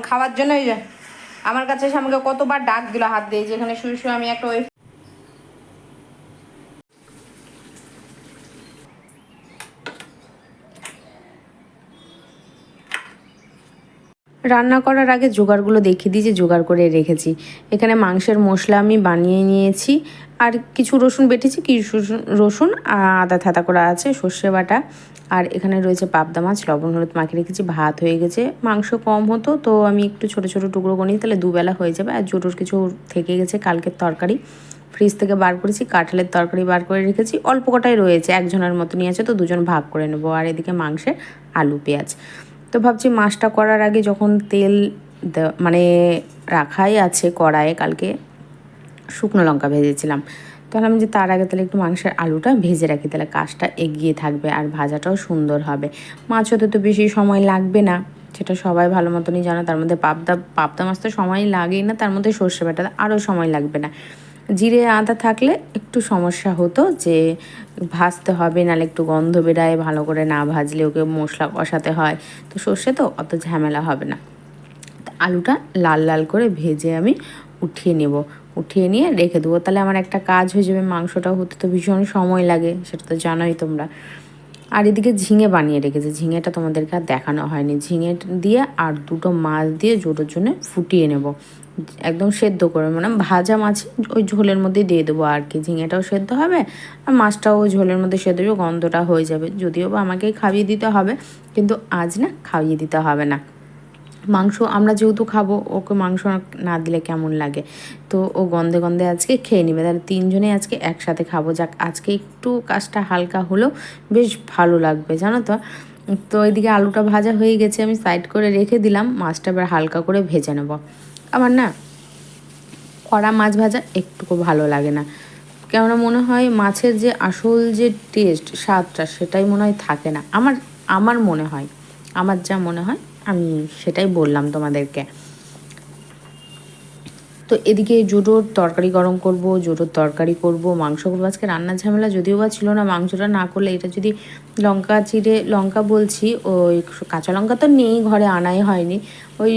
খাওয়ার জন্য ওই যে আমার কাছে এসে আমাকে কতবার ডাক দিল হাত দিয়ে, যেখানে শুয়ে শুয়ে আমি একটা ওই রান্না করার আগে জোগাড়গুলো দেখিয়ে দিই যে জোগাড় করে রেখেছি। এখানে মাংসের মশলা আমি বানিয়ে নিয়েছি, আর কিছু রসুন বেটেছি, কিছু রসুন আদা থাতা করা আছে, সর্ষে বাটা, আর এখানে রয়েছে পাবদা মাছ, লবণ হলুদ মাখিয়ে রেখেছি। ভাত হয়ে গেছে, মাংস কম হতো তো আমি একটু ছোটো ছোটো টুকরো করে নিই, তাহলে দুবেলা হয়ে যাবে। আর জোটোর কিছু থেকে গেছে কালকের তরকারি, ফ্রিজ থেকে বার করেছি। কাঁঠালের তরকারি বার করে রেখেছি, অল্প কটাই রয়েছে, একজনের মতো নিয়ে আছে তো দুজন ভাগ করে নেবো। আর এদিকে মাংসের আলু পেঁয়াজ। তো ভাবছি মাছটা করার আগে যখন তেল মানে রাখাই আছে কড়াইয়ে, কালকে শুকনো লঙ্কা ভেজেছিলাম, তখন আমি যে তার আগে তাহলে একটু মাংসের আলুটা ভেজে রাখি, তাহলে কাজটা এগিয়ে থাকবে আর ভাজাটাও সুন্দর হবে। মাছ হতে তো বেশি সময় লাগবে না, সেটা সবাই ভালো মতনই জানো। তার মধ্যে পাবদা মাছ তো সময় লাগেই না, তার মধ্যে সর্ষে বাটা আরও সময় লাগবে না। জিরে আদা থাকলে একটু সমস্যা হতো যে ভাজতে হবে, নাহলে একটু গন্ধ বেরায়, ভালো করে না ভাজলে ওকে মশলা কষাতে হয়, তো সর্ষে তো অত ঝামেলা হবে না। আলুটা লাল লাল করে ভেজে আমি উঠিয়ে নেব, উঠিয়ে নিয়ে রেখে দেবো, তাহলে আমার একটা কাজ হয়ে যাবে। মাংসটাও হতে তো ভীষণ সময় লাগে, সেটা তো জানোই তোমরা। আর এদিকে ঝিঙে বানিয়ে রেখেছে, ঝিঙেটা তোমাদেরকে আর দেখানো হয়নি। ঝিঙে দিয়ে আর দুটো মাছ দিয়ে জোরের জন্য ফুটিয়ে নেব, একদম সেদ্ধ করে, মানে ভাজা মাছ ওই ঝোলের মধ্যে দিয়ে দেবো আর কি। ঝিঙেটাও সেদ্ধ হবে আর মাছটাও ওই ঝোলের মধ্যে সেদ্ধ হবে, গন্ধটা হয়ে যাবে। যদিও বা আমাকেই খাইয়ে দিতে হবে, কিন্তু আজ না খাইয়ে দিতে হবে না। মাংস আমরা যেহেতু খাবো, ওকে মাংস না দিলে কেমন লাগে, তো ও গন্ধে গন্ধে আজকে খেয়ে নেবে। তাহলে তিনজনে আজকে একসাথে খাবো। যাক, আজকে একটু কাজটা হালকা হলেও বেশ ভালো লাগবে, জানো তো। তো এদিকে আলুটা ভাজা হয়ে গেছে, আমি সাইড করে রেখে দিলাম। মাছটা এবার হালকা করে ভেজে নেব। আমার না কড়া মাছ ভাজা একটুকু ভালো লাগে না, কেননা মনে হয় মাছের যে আসল যে টেস্ট, স্বাদটা, সেটাই মনে হয় থাকে না। আমার মনে হয়, আমার যা মনে হয় আমি সেটাই বললাম তোমাদেরকে। তো এদিকে জোটোর তরকারি গরম করব, জোটোর তরকারি করব, মাংস করবো। আজকে রান্নার ঝামেলা যদিও বা ছিল না, মাংসটা না করলে এটা যদি লঙ্কা বলছি, ওই কাঁচা লঙ্কা তো নেই ঘরে, আনাই হয়নি, ওই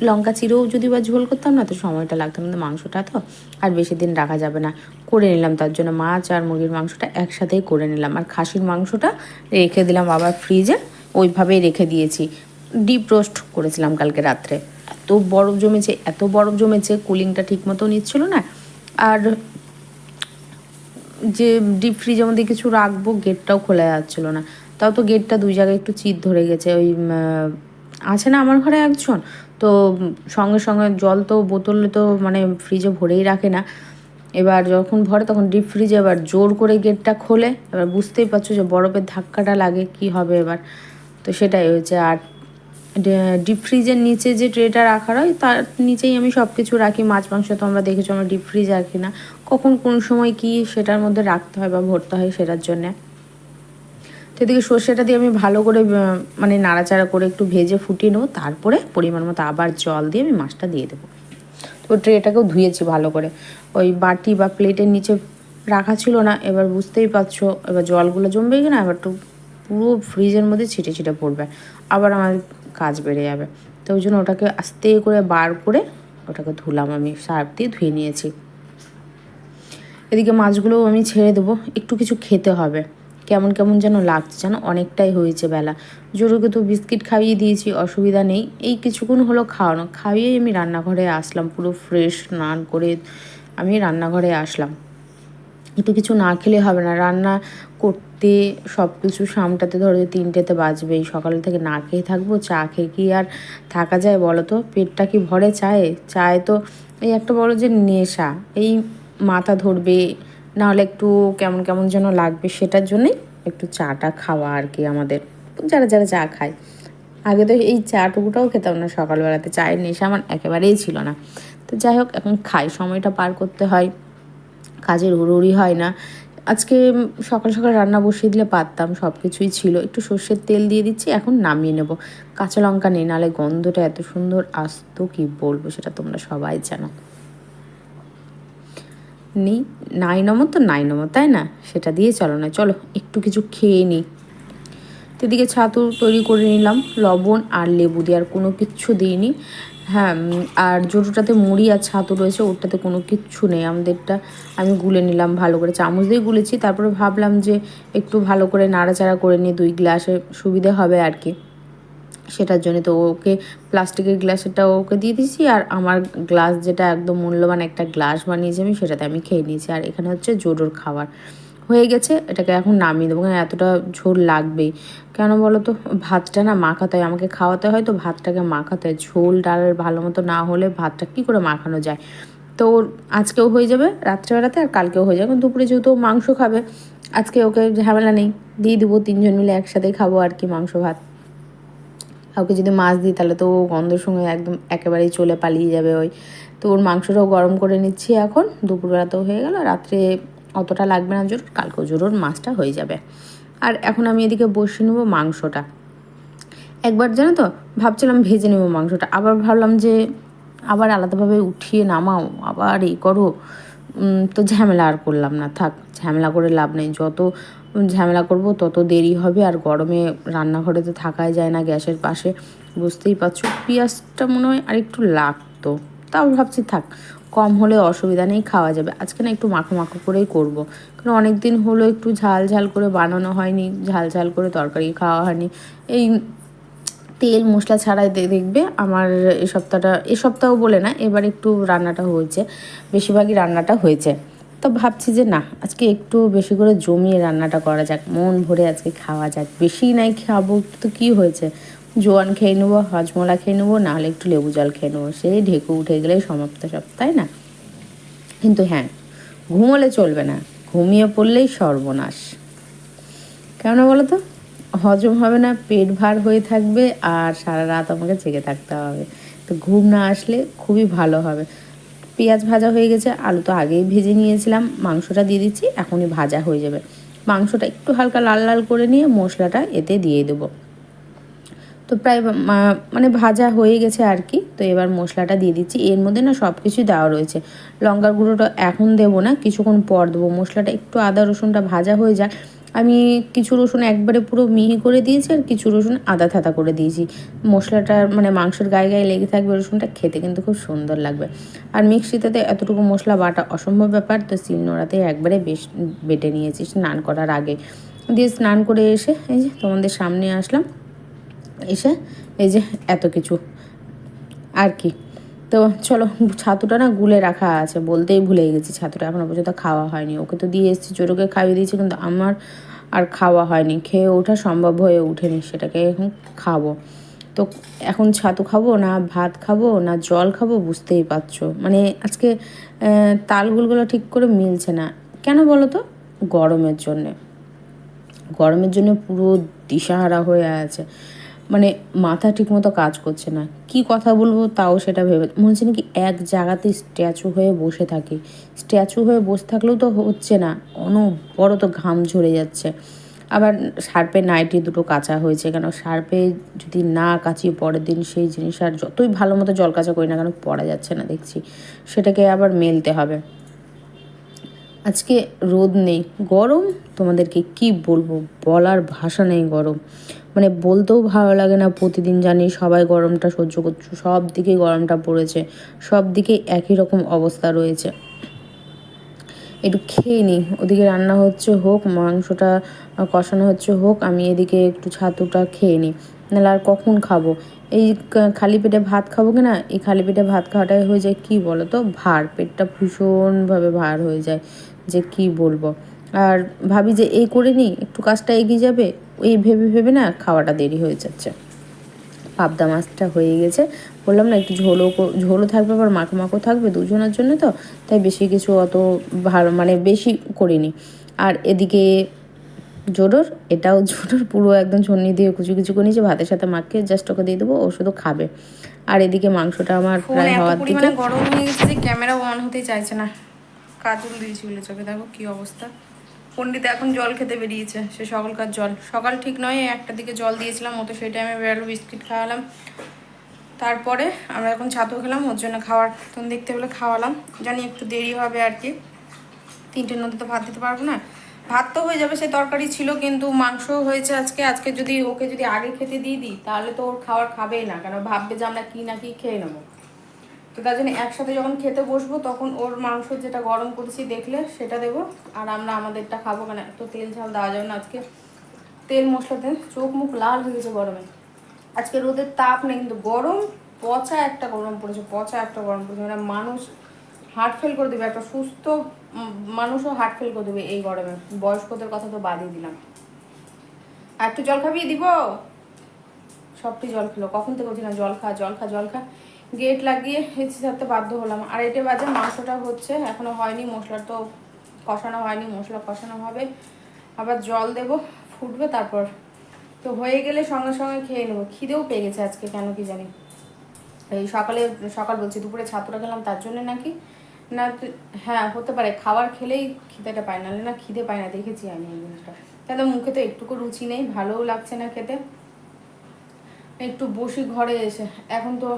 লঙ্কা চিরেও যদি বা ঝোল করতাম না, তো সময়টা লাগতো। কিন্তু মাংসটা তো আর বেশি দিন রাখা যাবে না, করে নিলাম। তার জন্য মাছ আর মুরগির মাংসটা একসাথেই করে নিলাম, আর খাসির মাংসটা রেখে দিলাম আবার ফ্রিজে, ওইভাবেই রেখে দিয়েছি। ডিপ রোস্ট করেছিলাম কালকে রাত্রে। এত বরফ জমেছে, কুলিংটা ঠিক মতো নিচ্ছিল না। আর যে ডিপ ফ্রিজের মধ্যে কিছু রাখবো, গেটটাও খোলা যাচ্ছিলো না। তাও তো গেটটা দুই জায়গায় একটু চিট ধরে গেছে। ওই আছে না আমার ঘরে একজন, তো সঙ্গে সঙ্গে জল তো বোতলে তো মানে ফ্রিজে ভরেই রাখে না। এবার যখন ভরে তখন ডিপ ফ্রিজে এবার জোর করে গেটটা খোলে, এবার বুঝতেই পারছো যে বরফের ধাক্কাটা লাগে, কি হবে এবার। তো সেটাই হয়েছে। আর ডিপ ফ্রিজের নিচে যে ট্রেটা রাখার হয়, তার নিচেই আমি সব কিছু রাখি। মাছ মাংস তো আমরা দেখেছো আমরা ডিপ ফ্রিজ রাখি না, কখন কোন সময় কি সেটার মধ্যে রাখতে হয় বা ভরতে হয় সেটার জন্যে। তো এদিকে সর্ষেটা দিয়ে আমি ভালো করে মানে নাড়াচাড়া করে একটু ভেজে ফুটিয়ে নেবো, তারপরে পরিমাণ মতো আবার জল দিয়ে আমি মাছটা দিয়ে দেবো। তো ট্রেটাকেও ধুয়েছি ভালো করে, ওই বাটি বা প্লেটের নিচে রাখা ছিল না। এবার বুঝতেই পারছো, এবার জলগুলো জমবে কি না, এবার তো পুরো ফ্রিজের মধ্যে ছিটে ছিটে পড়বে, আবার আমার কাজ বেড়ে যাবে। তো ওই জন্য ওটাকে আস্তে করে বার করে ওটাকে ধুলাম, আমি সার্ফ দিয়ে ধুয়ে নিয়েছি। এদিকে মাছগুলোও আমি ছেড়ে দেবো, একটু কিছু খেতে হবে। কেমন কেমন যেন লাগছে, যেন অনেকটাই হয়েছে বেলা। জোরকে তো বিস্কিট খাইয়ে দিয়েছি, অসুবিধা নেই। এই কিছুক্ষণ হলো খাওয়ানো, খাইয়েই আমি রান্নাঘরে আসলাম, পুরো ফ্রেশ স্নান করে আমি রান্নাঘরে আসলাম। একটু কিছু না খেলে হবে না, রান্না করতে সব কিছু সামটাতে ধরো 3টেতে বাজবেই। সকাল থেকে না খেয়ে থাকবো, চা খেয়ে কি আর থাকা যায় বলো তো? পেটটা কি ভরে চায়ে? চায় তো এই একটা বড় যে নেশা, এই মাথা ধরবে, নাহলে একটু কেমন কেমন যেন লাগবে, সেটার জন্যই একটু চাটা খাওয়া আর কি আমাদের, যারা যারা চা খায়। আগে তো এই চা টুকুটাও খেতাম না সকালবেলাতে, চায়ের নেশা আমার একেবারেই ছিল না। তো যাই হোক, এখন খাই, সময়টা পার করতে হয়, কাজের হুড়োহুড়ি হয় না। আজকে সকাল সকাল রান্না বসিয়ে দিলে পারতাম, সব কিছুই ছিল। একটু সর্ষের তেল দিয়ে দিচ্ছি, এখন নামিয়ে নেব। কাঁচা লঙ্কা নেই, নাহলে গন্ধটা এত সুন্দর আসতো কি বলবো, সেটা তোমরা সবাই জানো। নেই, নাই নম্বর তো নাই নম্বর, তাই না? সেটা দিয়ে চলো না, চলো একটু কিছু খেয়ে নিই। তো এদিকে ছাতু তৈরি করে নিলাম, লবণ আর লেবু দিয়ে, আর কোনো কিচ্ছু দিইনি। হ্যাঁ, আর জোরোটাতে মুড়ি আর ছাতু রয়েছে, ওরটাতে কোনো কিচ্ছু নেই। আমাদেরটা আমি গুলে নিলাম ভালো করে, চামচ দিয়ে গুলেছি। তারপরে ভাবলাম যে একটু ভালো করে নাড়াচাড়া করে নিয়ে 2 গ্লাসে সুবিধে হবে আর কি, সেটার জন্য। তো ওকে প্লাস্টিকের গ্লাসেরটা ওকে দিয়ে দিয়েছি, আর আমার গ্লাস যেটা একদম মূল্যবান একটা গ্লাস বানিয়েছি আমি, সেটাতে আমি খেয়ে নিয়েছি। আর এখানে হচ্ছে জোডোর খাবার হয়ে গেছে, এটাকে এখন নামিয়ে দেবো, কারণ এতটা ঝোল লাগবেই। কেন বলো তো, ভাতটা না মাখাতে হয়, আমাকে খাওয়াতে হয়, তো ভাতটাকে মাখাতে হয়। ঝোল ডাল ভালো মতো না হলে ভাতটা কী করে মাখানো যায়। তো আজকেও হয়ে যাবে রাত্রেবেলাতে, আর কালকেও হয়ে যাবে। দুপুরে যেহেতু মাংস খাবে, আজকে ওকে ঝামেলা নেই, দিয়ে দেবো, 3জন মিলে একসাথেই খাবো আর কি মাংস ভাত। কাউকে যদি মাছ দিই তাহলে তো গন্ধের সঙ্গে একদম একেবারেই চলে পালিয়ে যাবে ওই। তো ওর মাংসটাও গরম করে নিচ্ছি এখন, দুপুরবেলাতেও হয়ে গেল, রাত্রে অতটা লাগবে না জোর, কালকেও জোর মাছটা হয়ে যাবে। আর এখন আমি এদিকে বসিয়ে নেবো মাংসটা। একবার জানো তো ভাবছিলাম ভেজে নেবো মাংসটা, আবার ভাবলাম যে আবার আলাদাভাবে উঠিয়ে নামাও, আবার এই করো, তো ঝামেলা আর করলাম না, থাক, ঝামেলা করে লাভ নেই। যত ঝামেলা করব তত দেরি হবে, আর গরমে রান্নাঘরে তো থাকাই যায় না গ্যাসের পাশে, বুঝতেই পারছো। পেঁয়াজটা মনে হয় আর একটু লাগতো, তাও ভাবছি থাক, কম হলে অসুবিধা নেই, খাওয়া যাবে। আজকে না একটু মাখো মাখো করেই করব, কারণ অনেক দিন হলো একটু ঝাল ঝাল করে বানানো হয়নি, ঝাল ঝাল করে তরকারি খাওয়া হয়নি। এই তেল মশলা ছাড়াই দেখবে আমার এ সপ্তাহ বলে না, এবার একটু রান্নাটা হয়েছে, বেশিরভাগই রান্নাটা হয়েছে। তো ভাবছি যে না, আজকে একটু বেশি করে জমিয়ে রান্নাটা করা যাক, মন ভরে আজকে খাওয়া যাক। বেশি নাই খাবো তো কী হয়েছে, জোয়ান খেয়ে নেবো, হজমলা খেয়ে নেবো, নাহলে একটু লেবু জল খেয়ে নেবো, সেই ঢেকে উঠে গেলেই সমাপ্ত সব, তাই না? কিন্তু হ্যাঁ, ঘুমোলে চলবে না, ঘুমিয়ে পড়লেই সর্বনাশ। কেন বলো তো, হজম হবে না, পেট ভার হয়ে থাকবে, আর সারা রাত আমাকে জেগে থাকতে হবে। তো ঘুম না আসলে খুবই ভালো হবে। পেঁয়াজ ভাজা হয়ে গেছে, আলু তো আগেই ভেজে নিয়েছিলাম, মাংসটা দিয়ে দিচ্ছি, এখনই ভাজা হয়ে যাবে। মাংসটা একটু হালকা লাল লাল করে নিয়ে মশলাটা এতে দিয়ে দেবো। তো প্রায় মানে ভাজা হয়ে গেছে আর কি। তো এবার মশলাটা দিয়ে দিচ্ছি, এর মধ্যে না সব কিছুই দেওয়া রয়েছে। লঙ্কার গুঁড়োটা এখন দেবো না, কিছুক্ষণ পর দেবো। মশলাটা একটু আদা রসুনটা ভাজা হয়ে যাক। আমি কিছু রসুন একবারে পুরো মিহি করে দিয়েছি, আর কিছু রসুন আদা থাতা করে দিয়েছি। মশলাটার মানে মাংসের গায়ে গায়ে লেগে থাকবে রসুনটা, খেতে কিন্তু খুব সুন্দর লাগবে। আর মিক্সিতে এতটুকু মশলা বাটা অসম্ভব ব্যাপার, তো শিলনোড়াতে একবারে বেটে নিয়েছি স্নান করার আগে। দিয়ে স্নান করে এসে এই যে তোমাদের সামনে আসলাম, এসে এই যে এত কিছু আর কি। তো চলো, ছাতুটা না গুলে রাখা আছে, বলতেই ভুলে গেছি, ছাতুটা এখনও পর্যন্ত খাওয়া হয়নি। ওকে তো দিয়ে এসেছি, জোরোকে খাইয়ে দিয়েছি, কিন্তু আমার আর খাওয়া হয়নি, খেয়ে ওঠা সম্ভব হয়ে ওঠেনি, সেটাকে এখন খাবো। তো এখন ছাতু খাবো না ভাত খাবো না জল খাবো, বুঝতেই পারছো। মানে আজকে তালগুলো ঠিক করে মিলছে না, কেন বলো তো, গরমের জন্যে। গরমের জন্য পুরো দিশাহারা হয়ে আছে, মানে মাথা ঠিকমতো কাজ করছে না, কি কথা বলবো তাও সেটা ভেবে মনে হচ্ছে নাকি এক জায়গাতেই স্ট্যাচু হয়ে বসে থাকি। স্ট্যাচু হয়ে বসে থাকলেও তো হচ্ছে না, অনবরত ঘাম ঝরে যাচ্ছে। আবার শার্পে নাইটি দুটো কাচা হয়েছে, কেন শার্পে যদি না কাচি পরের দিন সেই জিনিস আর যতই ভালো মতো জল কাচা করি না কেন পরা যাচ্ছে না, দেখছি সেটাকে আবার মেলতে হবে। আজকে রোদ নেই, গরম, তোমাদেরকে কি বলবো, বলার ভাষা নেই গরম। মানে বলতেও ভালো লাগে না, প্রতিদিন জানি সবাই গরমটা সহ্য করছো, সব দিকে গরমটা পড়েছে, সব দিকে একই রকম অবস্থা রয়েছে। একটু খেয়ে নিই, ওদিকে রান্না হচ্ছে হোক, মাংসটা কষানো হচ্ছে হোক, আমি এদিকে একটু ছাতুটা খেয়ে নিই, নাহলে আর কখন খাবো। এই খালি পেটে ভাত খাবো কি না, এই খালি পেটে ভাত খাওয়াটাই হয়ে যায় কি বলো তো ভার, পেটটা ভীষণভাবে ভার হয়ে যায়, যে কি বলবো। আর ভাবি যে এই করে নিই একটু কাজটা এগিয়ে যাবে, ওই ভেবে ভেবে না খাওয়াটা দেরি হয়ে যাচ্ছে। পাবদা মাছটা হয়ে গেছে, বললাম না একটু ঝোলও থাকবে, আবার মাখো মাখো থাকবে দুজনের জন্য, তো তাই বেশি কিছু অত ভালো মানে বেশি করিনি। আর এদিকে জোডোর, এটাও জোডোর পুরো একদম ছন্নি দিয়ে কুচি কুচি করে নিয়েছে, ভাতের সাথে মাখিয়ে জাস্ট ওকে দিয়ে দেবো, ও শুধু খাবে। আর এদিকে মাংসটা আমার প্রায় হওয়ার দিকে। গরম হয়ে গেছে যে ক্যামেরা অন হতেই চাইছে না, কাজল দিয়েছি বলে চোখে, দেখো কি অবস্থা। পণ্ডিত এখন জল খেতে বেরিয়েছে, সে সকালকার জল, সকাল ঠিক নয়, একটা দিকে জল দিয়েছিলাম, ও তো সেই টাইমে বেরোলো, বিস্কিট খাওয়ালাম, তারপরে আমরা এখন ছাতু খেলাম, ওর জন্য খাওয়ার তুমি দেখতে পেলে খাওয়ালাম। জানি একটু দেরি হবে আর কি, 3টের মধ্যে তো ভাত দিতে পারবো না, ভাত তো হয়ে যাবে, সে তরকারি ছিল, কিন্তু মাংস হয়েছে আজকে যদি ওকে যদি আগে খেতে দিয়ে দিই তাহলে তো ওর খাওয়ার খাবেই না, কেন ভাববে যে আমরা কি না কি খেয়ে নেবো। তো তার জন্য একসাথে যখন খেতে বসবো তখন ওর মাংস যেটা গরম করেছি দেখলে সেটা দেবো, আর আমরা আমাদেরটা খাবো। কেন এত তেল ঝাল দেওয়া যাবে না, আজকে তেল মশলাতে চোখ মুখ লাল হয়ে গেছে গরমে। আজকে রোদের তাপ নেই কিন্তু গরম, পচা একটা গরম পড়েছে, মানে মানুষ হার্ট ফেল করে দেবে, একটা সুস্থ মানুষও হার্ট ফেল করে দেবে এই গরমে, বয়স্কদের কথা তো বাদই দিলাম। আর একটু জল খাবি দিব, সবটি জল খেলো, কখন থেকে বলছি না জল খা জল খা জল খা, গেট লাগিয়ে এসি ছাড়তে বাধ্য হলাম। আর এটা বাজে মাংসটা হচ্ছে, এখনো হয়নি, মশলা তো কষানো হয়নি, মশলা কষানো হবে, আবার জল দেব, ফুটবে, তারপর তো হয়ে গেলে সঙ্গে সঙ্গে খেয়ে নেবো। খিদেও পেয়ে গেছে আজকে, কেন কি জানি। এই সকাল বলছি দুপুরে ছাতুটা খেলাম তার জন্য নাকি না, হ্যাঁ হতে পারে, খাবার খেলেই খিদেটা পায় না, না খিদে পায় না, দেখেছি আমি এই জিনিসটা। তাহলে মুখে তো একটুকু রুচি নেই, ভালোও লাগছে না খেতে। একটু বসি ঘরে এসে, এখন তো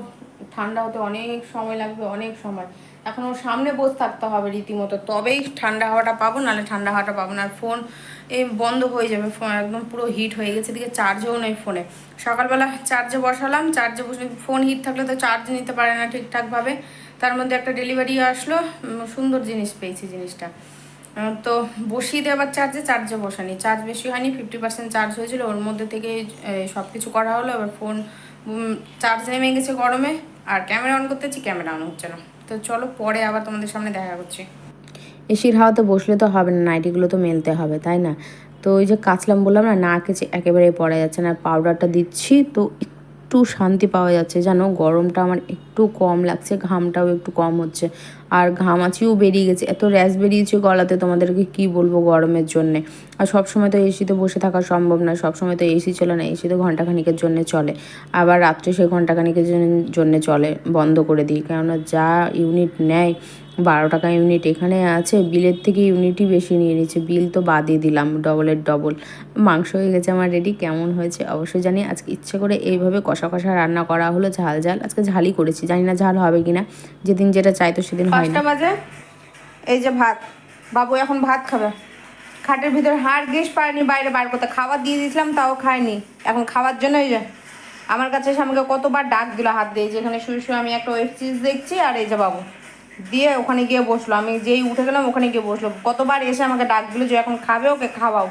ঠান্ডা হতে অনেক সময় লাগবে, অনেক সময়, এখন ওর সামনে বসে থাকতে হবে রীতিমতো, তবেই ঠান্ডা হাওয়াটা পাবো, নাহলে ঠান্ডা হাওয়াটা পাবো না। আর ফোন এই বন্ধ হয়ে যাবে, ফোন একদম পুরো হিট হয়ে গেছে, এদিকে চার্জও নেই ফোনে। সকালবেলা চার্জে বসালাম, চার্জে বসে ফোন হিট থাকলে তো চার্জ নিতে পারে না ঠিকঠাকভাবে। তার মধ্যে একটা ডেলিভারি আসলো, সুন্দর জিনিস পেয়েছি জিনিসটা, তো বসিয়ে দিয়ে আবার চার্জে বসানি, চার্জ বেশি হয়নি, 50% চার্জ হয়েছিল, ওর মধ্যে থেকে সব কিছু করা হলো। এবার ফোন চার্জ নেমে গেছে গরমে, আর ক্যামেরা অন করতে চাচ্ছি, ক্যামেরা অন হচ্ছে না। তো চলো পরে আবার তোমাদের সামনে দেখা করছি। এসির হাওয়াতে বসলে তো হবে না, নাইটিগুলো তো মেলতে হবে, তাই না? তো ওই যে কাচলাম বললাম না, না কেচে একেবারে পড়া যাচ্ছে না, পাউডারটা দিচ্ছি তো একটু শান্তি পাওয়া যাচ্ছে, জানো গরমটা আমার একটু কম লাগছে, ঘামটাও একটু কম হচ্ছে, আর ঘামাচিও বেরিয়ে গেছে, এত র্যাশ বেরিয়েছে গলাতে, তোমাদেরকে কি বলবো গরমের জন্যে। আর সবসময় তো এসিতে বসে থাকা সম্ভব না, সবসময় তো এসি চলে না, এসি তো ঘন্টাখানিকের জন্য চলে, আবার রাত্রে সে ঘন্টাখানিকের জন্য চলে, বন্ধ করে দিই, কেননা যা ইউনিট নেয়, 12 টাকা ইউনিট এখানে আছে, বিলের থেকে ইউনিটই বেশি নিয়ে নিচ্ছে, বিল তো বাদই দিলাম, ডবলের ডবল। মাংস হয়ে গেছে আমার রেডি, কেমন হয়েছে অবশ্যই জানি। আজকে ইচ্ছে করে এইভাবে কষা কষা রান্না করা হলো, ঝাল ঝাল, আজকে ঝালই করেছি, জানি না ঝাল হবে কিনা, যেদিন যেটা চাইতো সেদিন হয় না। 5টা বাজে, এই যে ভাত, বাবু এখন ভাত খাবে, খাটের ভিতরে হাড় গেস পায়নি, বাইরে বার করতে, খাবার দিয়ে দিয়েছিলাম তাও খায়নি, এখন খাওয়ার জন্য এই যে আমার কাছে এসে আমাকে কতবার ডাক দিল হাত দিয়ে, যেখানে শুয়ে শুয়ে আমি একটা ওয়েব সিরিজ দেখছি, আর এই যে বাবু দিয়ে ওখানে গিয়ে বসলো, আমি যেই উঠে গেলাম ওখানে গিয়ে বসলো, কতবার এসে আমাকে ডাক দিল যে এখন খাবে, ওকে খাওয়াও।